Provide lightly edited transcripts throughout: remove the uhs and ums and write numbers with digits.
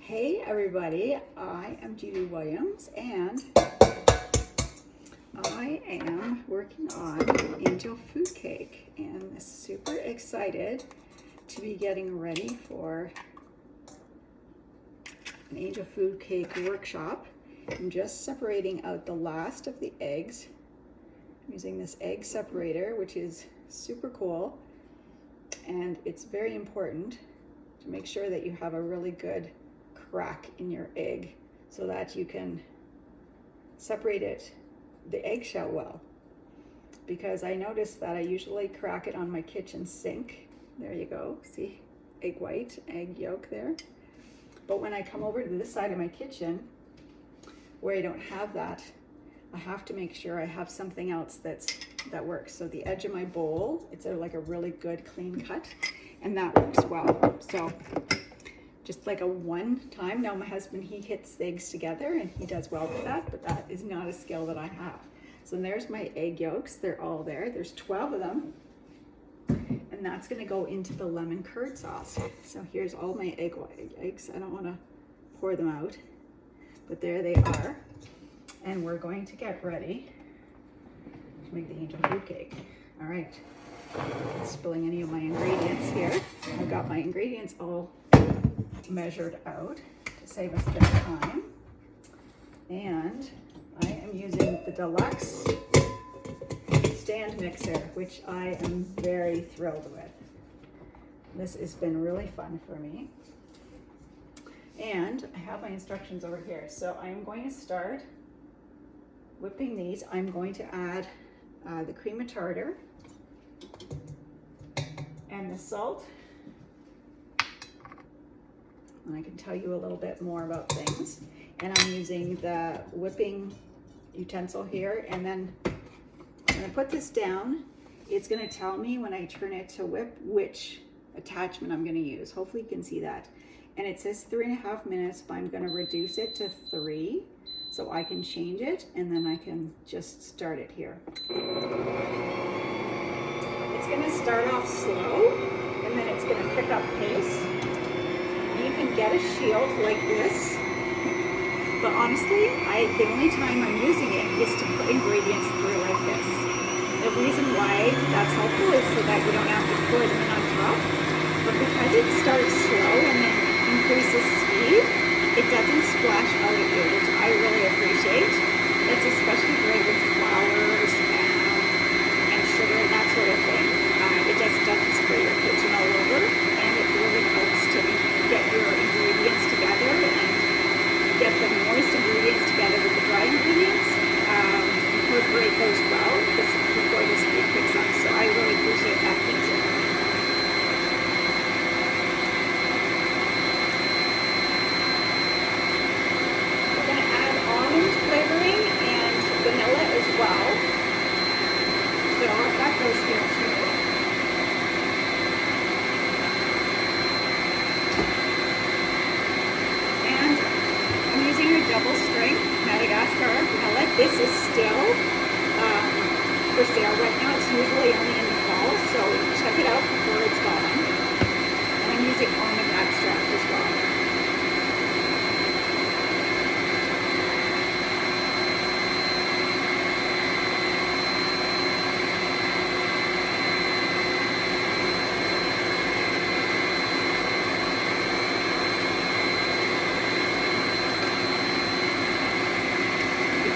Hey everybody, I am Judy Williams and I am working on angel food cake and super excited to be getting ready for an angel food cake workshop. I'm just separating out the last of the eggs. I'm using this egg separator, which is super cool, and it's very important to make sure that you have a really good crack in your egg so that you can separate the eggshell well, because I noticed that I usually crack it on my kitchen sink. There you go, see, egg white, egg yolk there. But when I come over to this side of my kitchen where I don't have that, I have to make sure I have something else that works. So the edge of my bowl, it's like a really good clean cut, and that works well. So just like a one time. Now my husband, he hits the eggs together and he does well with that, but that is not a skill that I have. So there's my egg yolks, they're all there. There's 12 of them. And that's gonna go into the lemon curd sauce. So here's all my eggs. I don't wanna pour them out, but there they are. And we're going to get ready to make the angel food cake. All right, not spilling any of my ingredients here. I've got my ingredients all measured out to save us bit of time, and I am using the deluxe stand mixer, which I am very thrilled with. This has been really fun for me, and I have my instructions over here. So I'm going to start whipping these. I'm going to add the cream of tartar and the salt. And I can tell you a little bit more about things. And I'm using the whipping utensil here. And then when I put this down, it's gonna tell me when I turn it to whip which attachment I'm gonna use. Hopefully you can see that. And it says 3.5 minutes, but I'm gonna reduce it to 3 so I can change it, and then I can just start it here. It's gonna start off slow, and then it's gonna pick up pace. You can get a shield like this, but honestly, the only time I'm using it is to put ingredients through like this. The reason why that's helpful is so that you don't have to pour them in on top, but because it starts slow and then increases speed, it doesn't splash out at you, which I really appreciate. That's especially great with flours and sugar and that sort of thing. It just doesn't spray your kitchen all over, and it really helps to get your ingredients together and get the moist ingredients together with the dry ingredients. Incorporate those well before the speed picks up. So I really appreciate that feature. We're going to add almond flavoring and vanilla as well. So that goes here too. Double strength Madagascar vanilla. This is still for sale right now. It's usually only in the fall, so check it out before it's gone. And I'm using almond extract as well.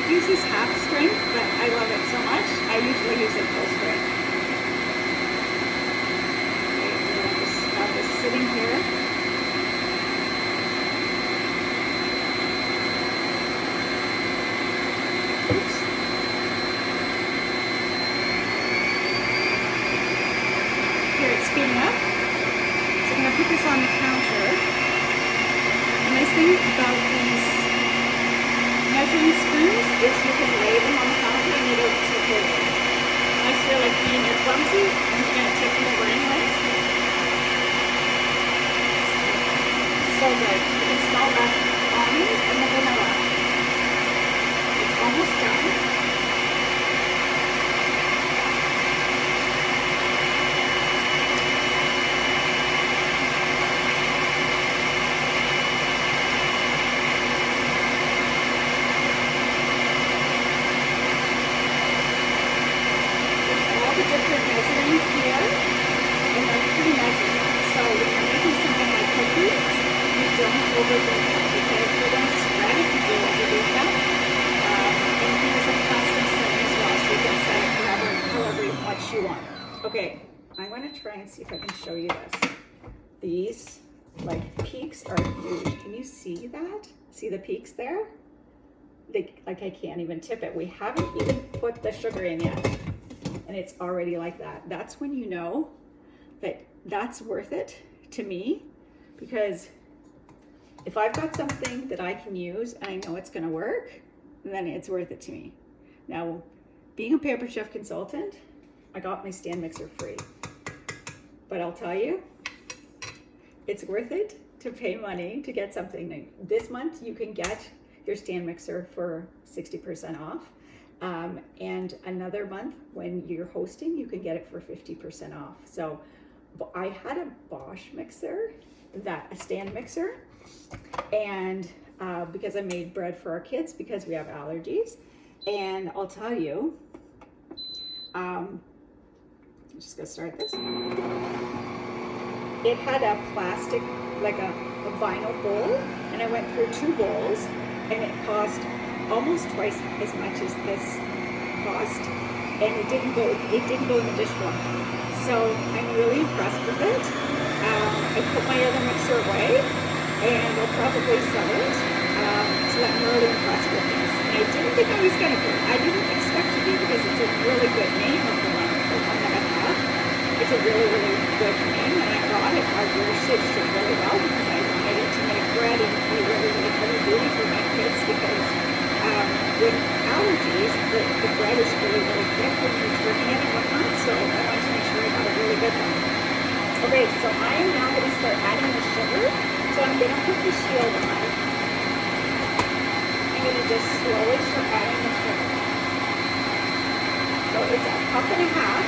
This is half strength, but I love it so much, I usually use it full strength. Okay, I'm going to just have this sitting here. Oops. Here it's speeding up. So I'm going to put this on the counter. The nice thing about these measuring spoons is you can lay them on the counter and you don't tip over. Unless you're like me and you're clumsy, and you're going to tip them over anyways. So good. You can smell that almond and the vanilla. It's almost done. don't overdo that because we're going to spread if you do overdo that. And here's a custom setting as well, so you can set it however much you want. Okay, I'm going to try and see if I can show you this. These like peaks are huge. Can you see that? See the peaks there? Like I can't even tip it. We haven't even put the sugar in yet, and it's already like that. That's when you know that that's worth it to me, because if I've got something that I can use and I know it's going to work, then it's worth it to me. Now, being a Pampered Chef consultant, I got my stand mixer free, but I'll tell you, it's worth it to pay money to get something new. This month you can get your stand mixer for 60% off. And another month when you're hosting, you can get it for 50% off. So I had a Bosch mixer, a stand mixer, and because I made bread for our kids because we have allergies. And I'll tell you, I'm just gonna start this. It had a plastic, like a vinyl bowl, and I went through 2 bowls, and it cost almost twice as much as this cost, and it didn't go in the dishwasher. So I'm really impressed with it. I put my other mixer away, and I'll probably sell it. So I'm really impressed with this. And I didn't think I was gonna be. I didn't expect to be, because it's a really good name of the one that I have. It's a really, really good name, and I brought it. I researched it really well because I wanted it to make bread and be really, really heavy duty for my kids, because with allergies, the bread is really, really thick when you're turning it and whatnot, so I wanted to make sure I got a really good one. Okay, so I am now going to start adding the sugar. So I'm going to put the shield on. I'm going to just slowly start adding the sugar. So it's a cup and a half.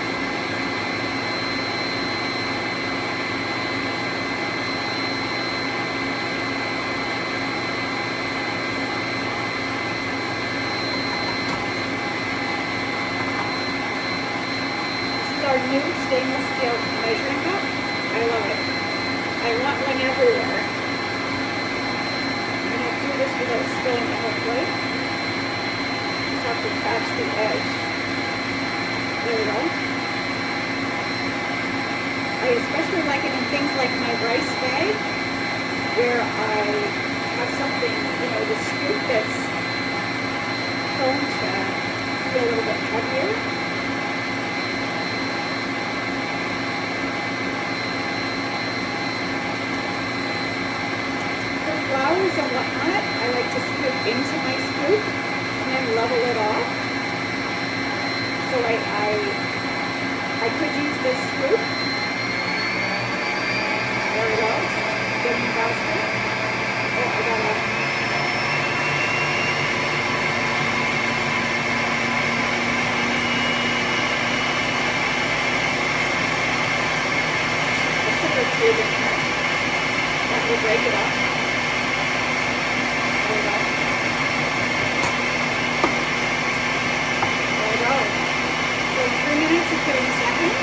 Our new stainless steel measuring cup. I love it. I want one everywhere. I'm going to do this without spilling the whole plate. Just have to catch the edge. There we go. I especially like it in things like my rice bag, where I have something, the scoop that's prone to be a little bit heavier. Flours and whatnot, I like to scoop into my scoop and then level it off. So I could use this scoop. There we go. Getting faster. Oh, I got it. I should have cubed in here. That will break it up. So 3 minutes and 30 seconds.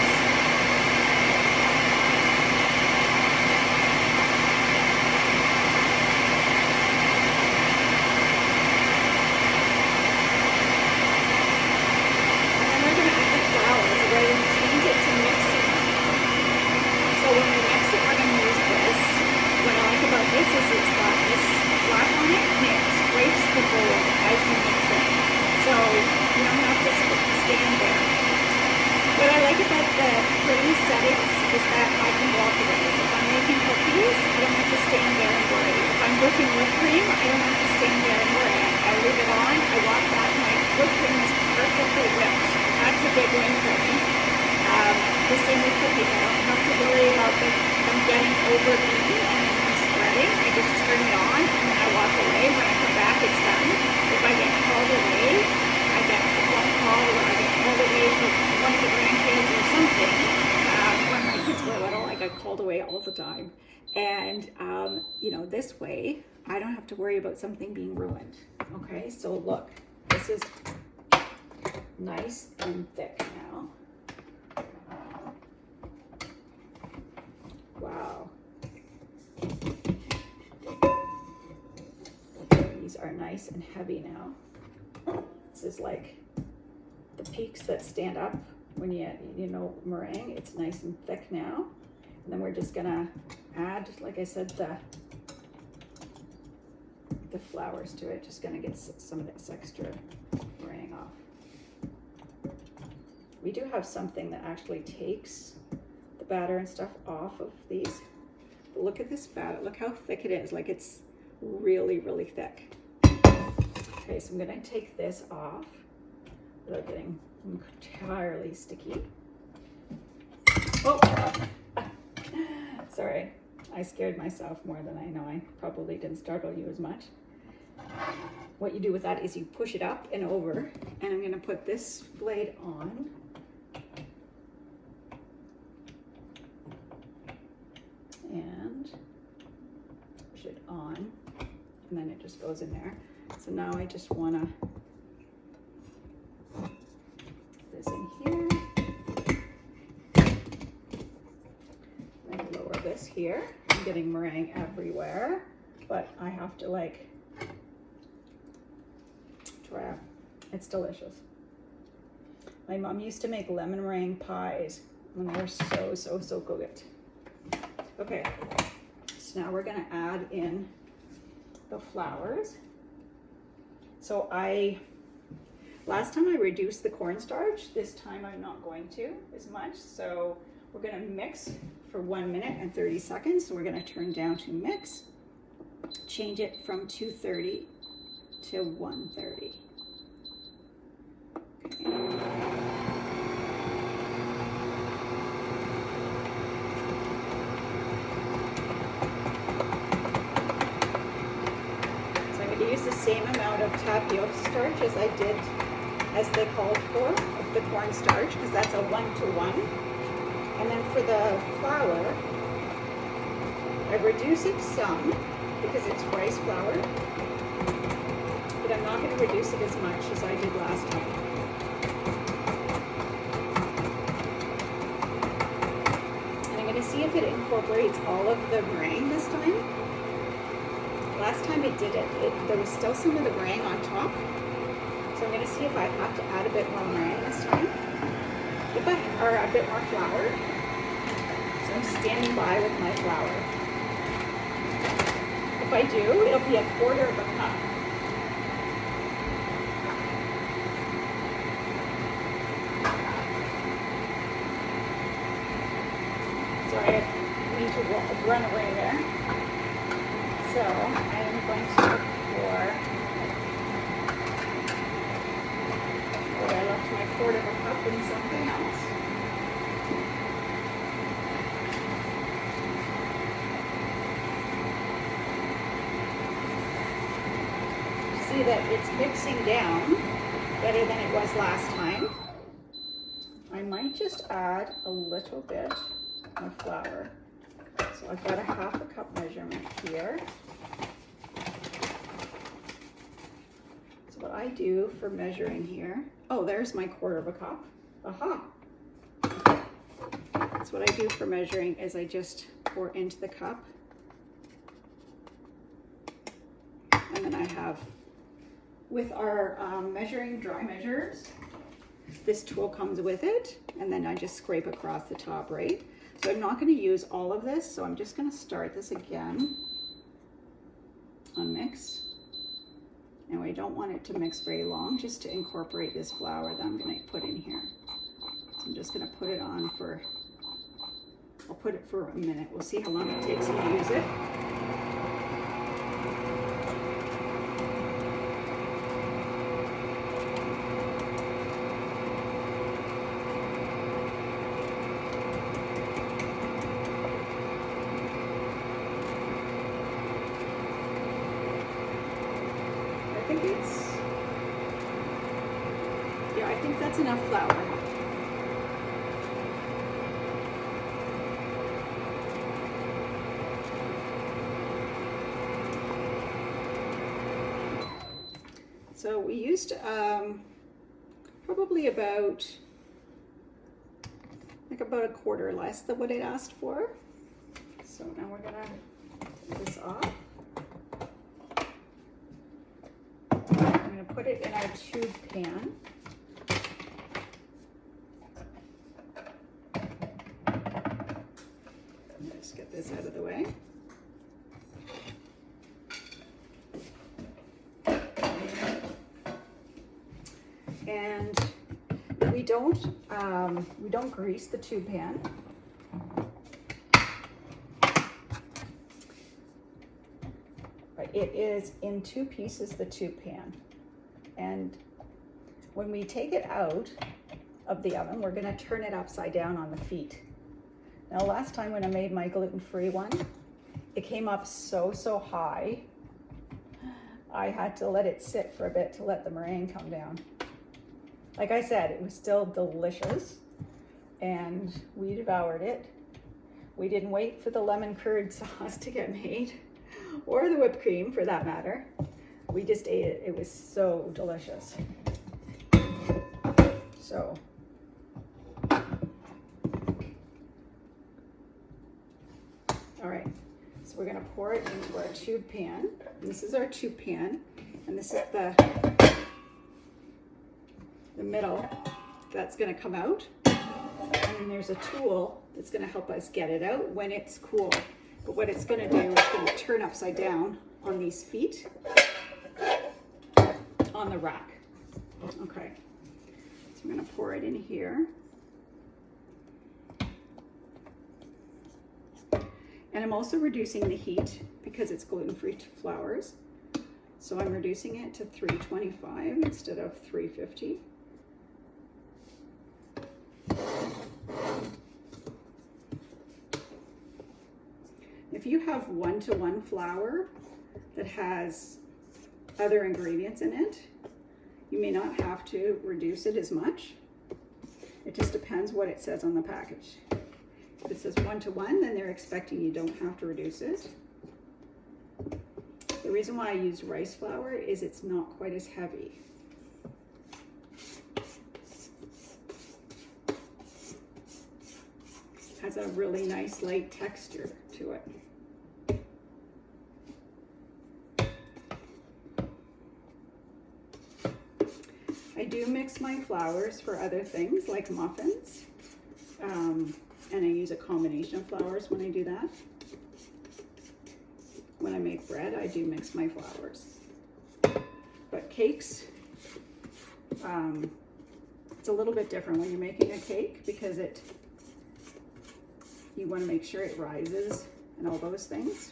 And then we're going to add the flour. So we're going to change it to mixing. So when we mix it, we're going to use this. What I like about this is it's got this flap on it, and it scrapes the bowl as you mix it. So you don't have to stand there. What I like about the cooking settings is that I can walk away. If I'm making cookies, I don't have to stand there and worry. If I'm whipping whipped cream, I don't have to stand there and worry. I leave it on, I walk back, my whipped cream is perfectly whipped. That's a big win for me. The same with cookies. I don't have to worry about them getting overbeaten and then I'm spreading. I just turn it on and then I walk away. When I come back, it's done. If I get called away, I get a phone call or I get called away for one of the grandkids or something. When my kids were little, I got called away all the time. And, this way, I don't have to worry about something being ruined. Okay, so look, this is nice and thick now. Wow. are nice and heavy now. This is like the peaks that stand up when you know, meringue. It's nice and thick now. And then we're just gonna add, like I said, the flours to it. Just gonna get some of this extra meringue off. We do have something that actually takes the batter and stuff off of these. But look at this batter, look how thick it is. Like, it's really, really thick. Okay, so I'm gonna take this off without getting entirely sticky. Oh, sorry, I scared myself more than I know. I probably didn't startle you as much. What you do with that is you push it up and over, and I'm gonna put this blade on. And push it on, and then it just goes in there. So now I just wanna put this in here. And lower this here. I'm getting meringue everywhere, but I have to like try it. It's delicious. My mom used to make lemon meringue pies, and they're so good. Okay, so now we're gonna add in the flours. So last time I reduced the cornstarch, this time I'm not going to as much. So we're gonna mix for 1 minute and 30 seconds. So we're gonna turn down to mix, change it from 230 to 130. Okay. Use the same amount of tapioca starch as they called for, of the cornstarch, because that's a 1-to-1. And then for the flour, I reduce it some because it's rice flour, but I'm not going to reduce it as much as I did last time. And I'm going to see if it incorporates all of the meringue this time. Last time it did it, there was still some of the meringue on top. So I'm gonna see if I have to add a bit more meringue this time. Or a bit more flour. So I'm standing by with my flour. If I do, it'll be 1/4 of a cup. Sorry, I didn't mean to run away there. So I am going to look for, I left my 1/4 of a cup in something else. See that it's mixing down better than it was last time. I might just add a little bit of flour. So I've got a 1/2 cup measurement here. So what I do for measuring here, oh, there's my 1/4 of a cup. Aha! So what I do for measuring is I just pour into the cup. And then I have, with our measuring dry measures, this tool comes with it, and then I just scrape across the top, right? So I'm not going to use all of this, so I'm just going to start this again on mix. And we don't want it to mix very long, just to incorporate this flour that I'm going to put in here. So I'm just going to put it on for, I'll put it for a minute. We'll see how long it takes me to use it. I think that's enough flour. So we used probably about a 1/4 less than what it asked for. So now we're gonna take this off. put it in our tube pan. Let's get this out of the way. And we don't grease the tube pan. It is in two pieces, the tube pan. And when we take it out of the oven, we're gonna turn it upside down on the feet. Now, last time when I made my gluten-free one, it came up so high, I had to let it sit for a bit to let the meringue come down. Like I said, it was still delicious, and we devoured it. We didn't wait for the lemon curd sauce to get made, or the whipped cream for that matter. We just ate it. It was so delicious. So, all right, so we're gonna pour it into our tube pan. This is our tube pan, and this is the middle that's gonna come out. And then there's a tool that's gonna help us get it out when it's cool. But what it's gonna do is it's gonna turn upside down on these feet on the rack. Okay, so I'm gonna pour it in here. And I'm also reducing the heat because it's gluten-free flours. So I'm reducing it to 325 instead of 350. If you have one-to-one flour that has other ingredients in it, you may not have to reduce it as much. It just depends what it says on the package. If it says one-to-one, then they're expecting you don't have to reduce it. The reason why I use rice flour is it's not quite as heavy. It has a really nice light texture to it. I do mix my flours for other things like muffins, and I use a combination of flours when I do that. When I make bread, I do mix my flours. But cakes, it's a little bit different when you're making a cake because you want to make sure it rises and all those things.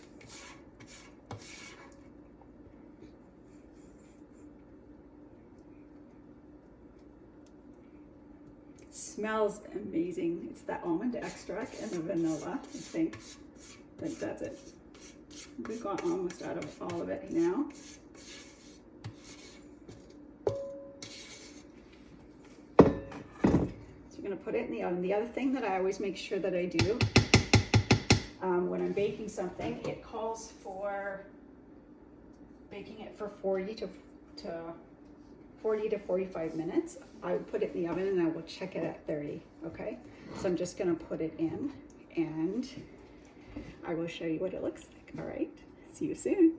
Smells amazing. It's the almond extract and the vanilla, I think. That's it. We've got almost out of all of it now. So you're gonna put it in the oven. The other thing that I always make sure that I do when I'm baking something, it calls for baking it for 40 to 45 minutes. I would put it in the oven and I will check it at 30, okay? So I'm just gonna put it in and I will show you what it looks like, all right? See you soon.